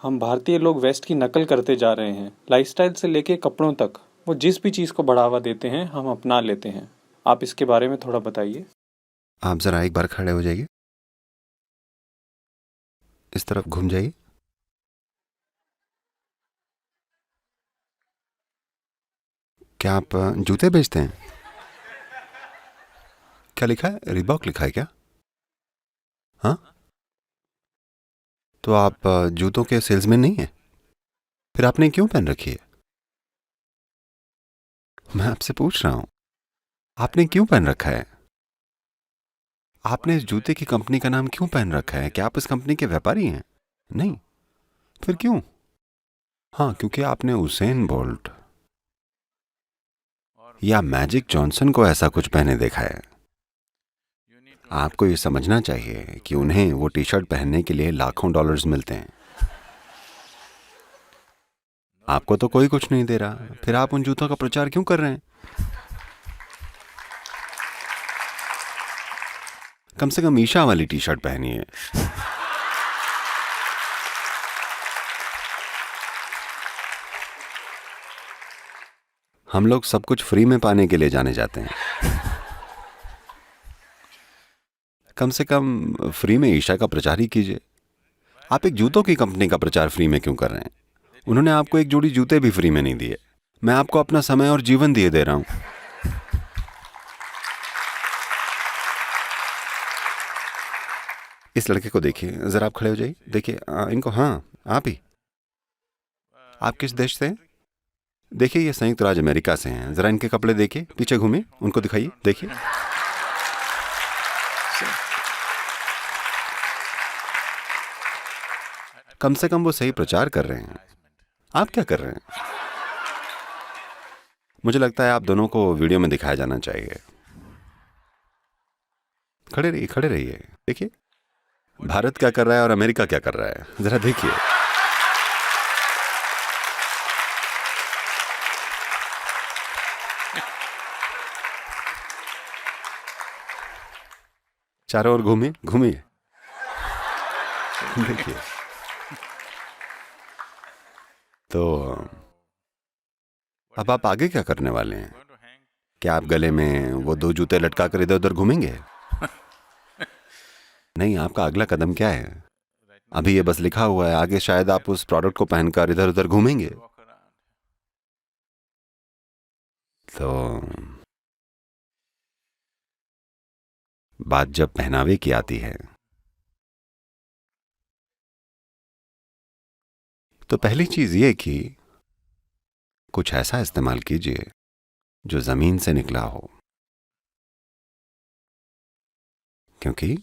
हम भारतीय लोग वेस्ट की नकल करते जा रहे हैं। लाइफस्टाइल से लेके कपड़ों तक वो जिस भी चीज़ को बढ़ावा देते हैं हम अपना लेते हैं। आप इसके बारे में थोड़ा बताइए। आप जरा एक बार खड़े हो जाइए, इस तरफ घूम जाइए। क्या आप जूते बेचते हैं? क्या लिखा है? रिबॉक लिखा है क्या? हाँ, तो आप जूतों के सेल्समैन नहीं हैं? फिर आपने क्यों पहन रखी है? मैं आपसे पूछ रहा हूं, आपने क्यों पहन रखा है? आपने इस जूते की कंपनी का नाम क्यों पहन रखा है? क्या आप इस कंपनी के व्यापारी हैं? नहीं, फिर क्यों? हाँ, क्योंकि आपने उसेन बोल्ट या मैजिक जॉनसन को ऐसा कुछ पहने देखा है। आपको ये समझना चाहिए कि उन्हें वो टी शर्ट पहनने के लिए लाखों डॉलर्स मिलते हैं। आपको तो कोई कुछ नहीं दे रहा, फिर आप उन जूतों का प्रचार क्यों कर रहे हैं? कम से कम ईशा वाली टी शर्ट पहनिए। हम लोग सब कुछ फ्री में पाने के लिए जाने जाते हैं। कम से कम फ्री में ईशा का प्रचार ही कीजिए। आप एक जूतों की कंपनी का प्रचार फ्री में क्यों कर रहे हैं? उन्होंने आपको एक जोड़ी जूते भी फ्री में नहीं दिए। मैं आपको अपना समय और जीवन दिए दे रहा हूं। इस लड़के को देखिए, जरा आप खड़े हो जाइए। देखिए इनको। हाँ, आप ही। आप किस देश से हैं? देखिए, ये संयुक्त राज्य अमेरिका से हैं। जरा इनके कपड़े देखिए, पीछे घूमिए, उनको दिखाइए, देखिए। कम से कम वो सही प्रचार कर रहे हैं। आप क्या कर रहे हैं? मुझे लगता है आप दोनों को वीडियो में दिखाया जाना चाहिए। खड़े रहिए, खड़े रहिए। देखिए, भारत क्या कर रहा है और अमेरिका क्या कर रहा है, जरा देखिए। चारों ओर घूमिए, घूमिए, देखिए। तो अब आप आगे क्या करने वाले हैं? क्या आप गले में वो दो जूते लटका कर इधर उधर घूमेंगे? नहीं, आपका अगला कदम क्या है? अभी ये बस लिखा हुआ है, आगे शायद आप उस प्रोडक्ट को पहनकर इधर उधर घूमेंगे। तो बात जब पहनावे की आती है, तो पहली चीज ये कि कुछ ऐसा इस्तेमाल कीजिए जो जमीन से निकला हो, क्योंकि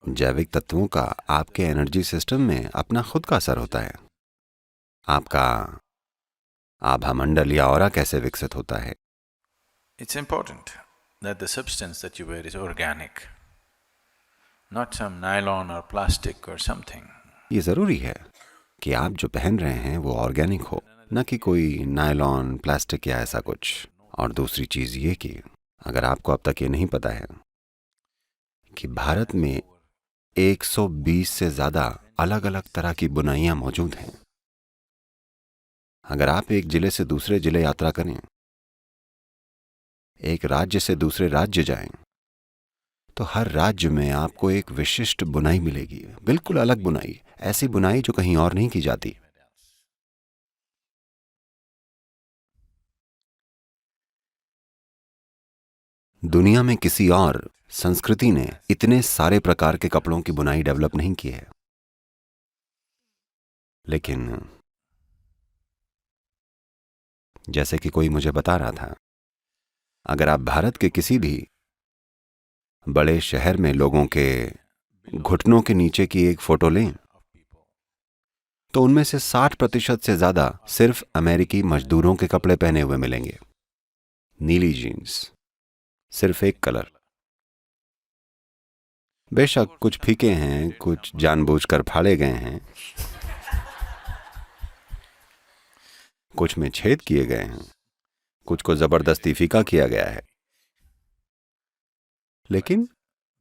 जैविक तत्वों का आपके एनर्जी सिस्टम में अपना खुद का असर होता है। आपका आभा मंडल या ऑरा कैसे विकसित होता है? It's important that the substance that you wear is organic, not some nylon or plastic or something. ये जरूरी है कि आप जो पहन रहे हैं वो ऑर्गेनिक हो, न कि कोई नायलॉन, प्लास्टिक या ऐसा कुछ। और दूसरी चीज ये कि अगर आपको अब तक ये नहीं पता है कि भारत में 120 से ज्यादा अलग अलग तरह की बुनाइयां मौजूद हैं। अगर आप एक जिले से दूसरे जिले यात्रा करें, एक राज्य से दूसरे राज्य जाएं, तो हर राज्य में आपको एक विशिष्ट बुनाई मिलेगी, बिल्कुल अलग बुनाई, ऐसी बुनाई जो कहीं और नहीं की जाती। दुनिया में किसी और संस्कृति ने इतने सारे प्रकार के कपड़ों की बुनाई डेवलप नहीं की है। लेकिन जैसे कि कोई मुझे बता रहा था, अगर आप भारत के किसी भी बड़े शहर में लोगों के घुटनों के नीचे की एक फोटो लें, तो उनमें से 60% से ज्यादा सिर्फ अमेरिकी मजदूरों के कपड़े पहने हुए मिलेंगे। नीली जीन्स, सिर्फ एक कलर। बेशक कुछ फीके हैं, कुछ जानबूझकर फाड़े गए हैं, कुछ में छेद किए गए हैं, कुछ को जबरदस्ती फीका किया गया है, लेकिन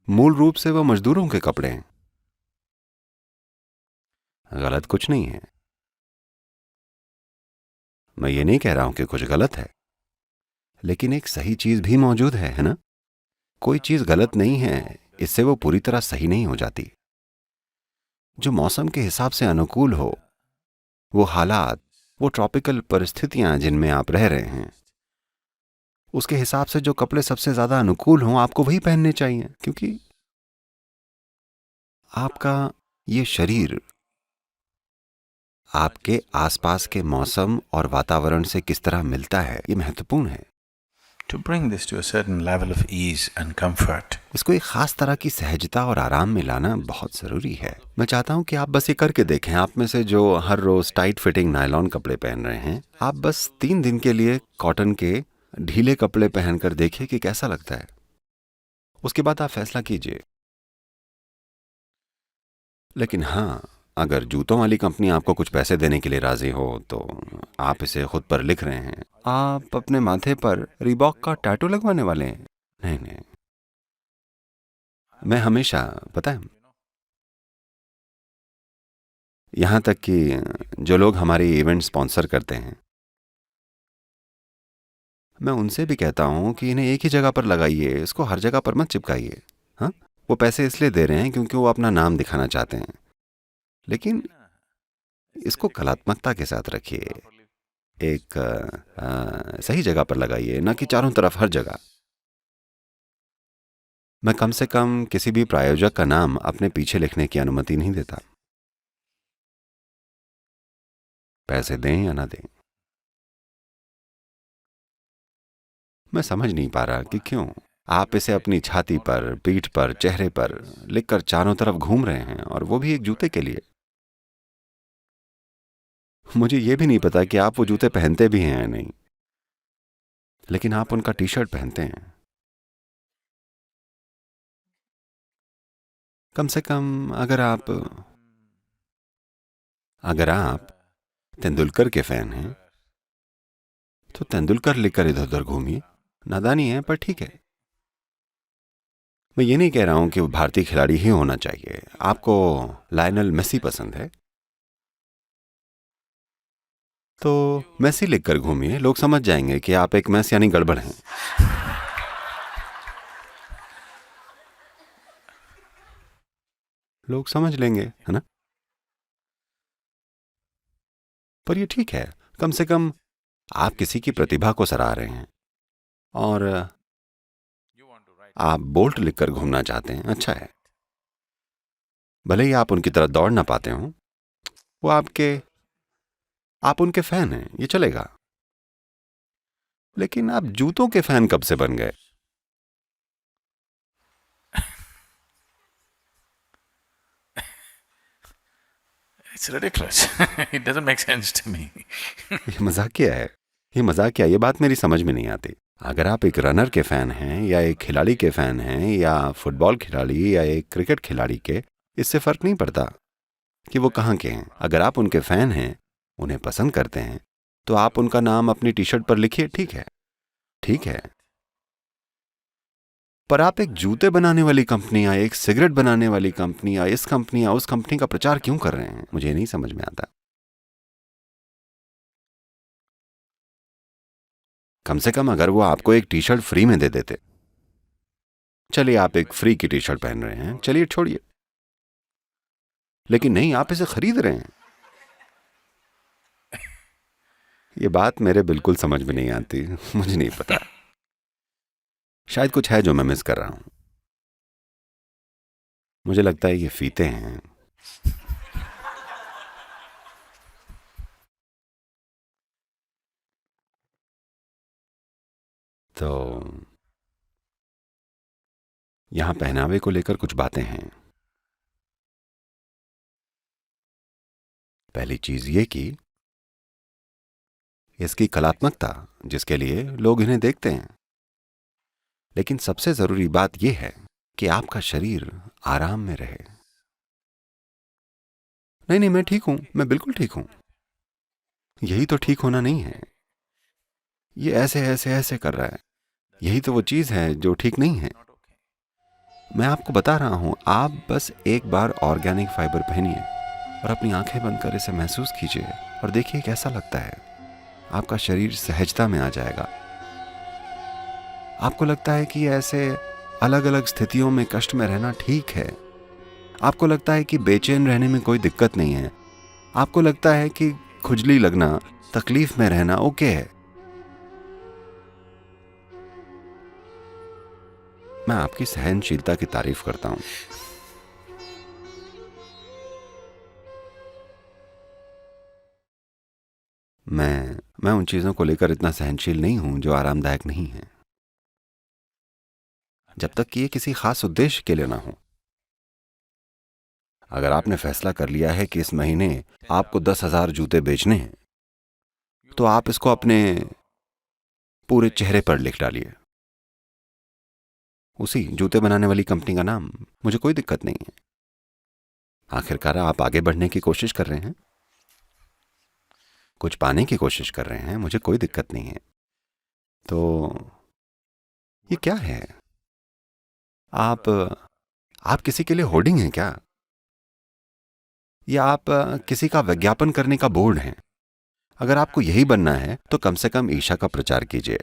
मूल रूप से वह मजदूरों के कपड़े हैं। गलत कुछ नहीं है। मैं ये नहीं कह रहा हूं कि कुछ गलत है, लेकिन एक सही चीज भी मौजूद है ना? कोई चीज गलत नहीं है, इससे वो पूरी तरह सही नहीं हो जाती। जो मौसम के हिसाब से अनुकूल हो, वो हालात, वो ट्रॉपिकल परिस्थितियां जिनमें आप रह रहे हैं, उसके हिसाब से जो कपड़े सबसे ज्यादा अनुकूल हों, आपको वही पहनने चाहिए, क्योंकि आपका ये शरीर आपके आसपास के मौसम और वातावरण से किस तरह मिलता है, ये महत्वपूर्ण है। To bring this to a certain level of ease and comfort, इसको एक खास तरह की सहजता और आराम में लाना बहुत जरूरी है। मैं चाहता हूं कि आप बस ये करके देखें। आप में से जो हर रोज टाइट फिटिंग नायलॉन कपड़े पहन रहे हैं, आप बस 3 दिन के लिए कॉटन के ढीले कपड़े पहनकर देखिए कि कैसा लगता है। उसके बाद आप फैसला कीजिए। लेकिन हाँ, अगर जूतों वाली कंपनी आपको कुछ पैसे देने के लिए राजी हो, तो आप इसे खुद पर लिख रहे हैं। आप अपने माथे पर रीबॉक का टैटू लगवाने वाले हैं? नहीं नहीं, मैं हमेशा, पता है, यहां तक कि जो लोग हमारी इवेंट स्पॉन्सर करते हैं, मैं उनसे भी कहता हूं कि इन्हें एक ही जगह पर लगाइए, इसको हर जगह पर मत चिपकाइए। हाँ, वो पैसे इसलिए दे रहे हैं क्योंकि वो अपना नाम दिखाना चाहते हैं, लेकिन इसको कलात्मकता के साथ रखिए। एक सही जगह पर लगाइए, ना कि चारों तरफ हर जगह। मैं कम से कम किसी भी प्रायोजक का नाम अपने पीछे लिखने की अनुमति नहीं देता, पैसे दें या ना दें। मैं समझ नहीं पा रहा कि क्यों आप इसे अपनी छाती पर, पीठ पर, चेहरे पर लिखकर चारों तरफ घूम रहे हैं, और वो भी एक जूते के लिए। मुझे ये भी नहीं पता कि आप वो जूते पहनते भी हैं या नहीं, लेकिन आप उनका टी शर्ट पहनते हैं। कम से कम अगर आप तेंदुलकर के फैन हैं, तो तेंदुलकर लिखकर इधर उधर घूमिए। नादानी है, पर ठीक है। मैं ये नहीं कह रहा हूं कि वो भारतीय खिलाड़ी ही होना चाहिए। आपको लायनल मेसी पसंद है, तो मेसी लिखकर घूमिए। लोग समझ जाएंगे कि आप एक मैस यानी गड़बड़ हैं। लोग समझ लेंगे, है ना? पर ये ठीक है, कम से कम आप किसी की प्रतिभा को सराह रहे हैं, और आप बोल्ट लिखकर घूमना चाहते हैं। अच्छा है, भले ही आप उनकी तरह दौड़ ना पाते हों, वो आप उनके फैन हैं, ये चलेगा। लेकिन आप जूतों के फैन कब से बन गए? it's ridiculous. It doesn't make sense to me. ये मजाकिया है, ये मजाकिया, ये बात मेरी समझ में नहीं आती। अगर आप एक रनर के फैन हैं, या एक खिलाड़ी के फैन हैं, या फुटबॉल खिलाड़ी, या एक क्रिकेट खिलाड़ी के, इससे फर्क नहीं पड़ता कि वो कहाँ के हैं। अगर आप उनके फैन हैं, उन्हें पसंद करते हैं, तो आप उनका नाम अपनी टी शर्ट पर लिखिए। ठीक है, ठीक है। पर आप एक जूते बनाने वाली कंपनी, या एक सिगरेट बनाने वाली कंपनी, या इस कंपनी या उस कंपनी का प्रचार क्यों कर रहे हैं? मुझे नहीं समझ में आता। कम से कम अगर वो आपको एक टी शर्ट फ्री में दे देते। चलिए, आप एक फ्री की टी शर्ट पहन रहे हैं, चलिए छोड़िए, लेकिन नहीं, आप इसे खरीद रहे हैं। ये बात मेरे बिल्कुल समझ में नहीं आती। मुझे नहीं पता, शायद कुछ है जो मैं मिस कर रहा हूं। मुझे लगता है ये फीते हैं। तो यहां पहनावे को लेकर कुछ बातें हैं। पहली चीज ये कि इसकी कलात्मकता, जिसके लिए लोग इन्हें देखते हैं। लेकिन सबसे जरूरी बात यह है कि आपका शरीर आराम में रहे। नहीं नहीं, मैं ठीक हूं, मैं बिल्कुल ठीक हूं। यही तो ठीक होना नहीं है। ये ऐसे ऐसे ऐसे कर रहा है, यही तो वो चीज है जो ठीक नहीं है। मैं आपको बता रहा हूं, आप बस एक बार ऑर्गेनिक फाइबर पहनिए और अपनी आंखें बंद कर इसे महसूस कीजिए और देखिए कैसा लगता है। आपका शरीर सहजता में आ जाएगा। आपको लगता है कि ऐसे अलग अलग स्थितियों में कष्ट में रहना ठीक है। आपको लगता है कि बेचैन रहने में कोई दिक्कत नहीं है। आपको लगता है कि खुजली लगना, तकलीफ में रहना ओके है। मैं आपकी सहनशीलता की तारीफ करता हूं। मैं उन चीजों को लेकर इतना सहनशील नहीं हूं जो आरामदायक नहीं है, जब तक कि ये किसी खास उद्देश्य के लिए ना हो। अगर आपने फैसला कर लिया है कि इस महीने आपको 10,000 जूते बेचने हैं, तो आप इसको अपने पूरे चेहरे पर लिख डालिए। उसी जूते बनाने वाली कंपनी का नाम, मुझे कोई दिक्कत नहीं है। आखिरकार आप आगे बढ़ने की कोशिश कर रहे हैं, कुछ पाने की कोशिश कर रहे हैं, मुझे कोई दिक्कत नहीं है। तो ये क्या है? आप किसी के लिए होर्डिंग हैं क्या? या आप किसी का विज्ञापन करने का बोर्ड हैं? अगर आपको यही बनना है तो कम से कम ईशा का प्रचार कीजिए।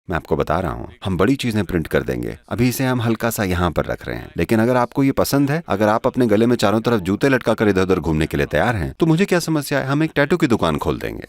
मैं आपको बता रहा हूं, हम बड़ी चीजें प्रिंट कर देंगे। अभी इसे हम हल्का सा यहां पर रख रहे हैं, लेकिन अगर आपको ये पसंद है, अगर आप अपने गले में चारों तरफ जूते लटका कर इधर उधर घूमने के लिए तैयार हैं, तो मुझे क्या समस्या है, हम एक टैटू की दुकान खोल देंगे।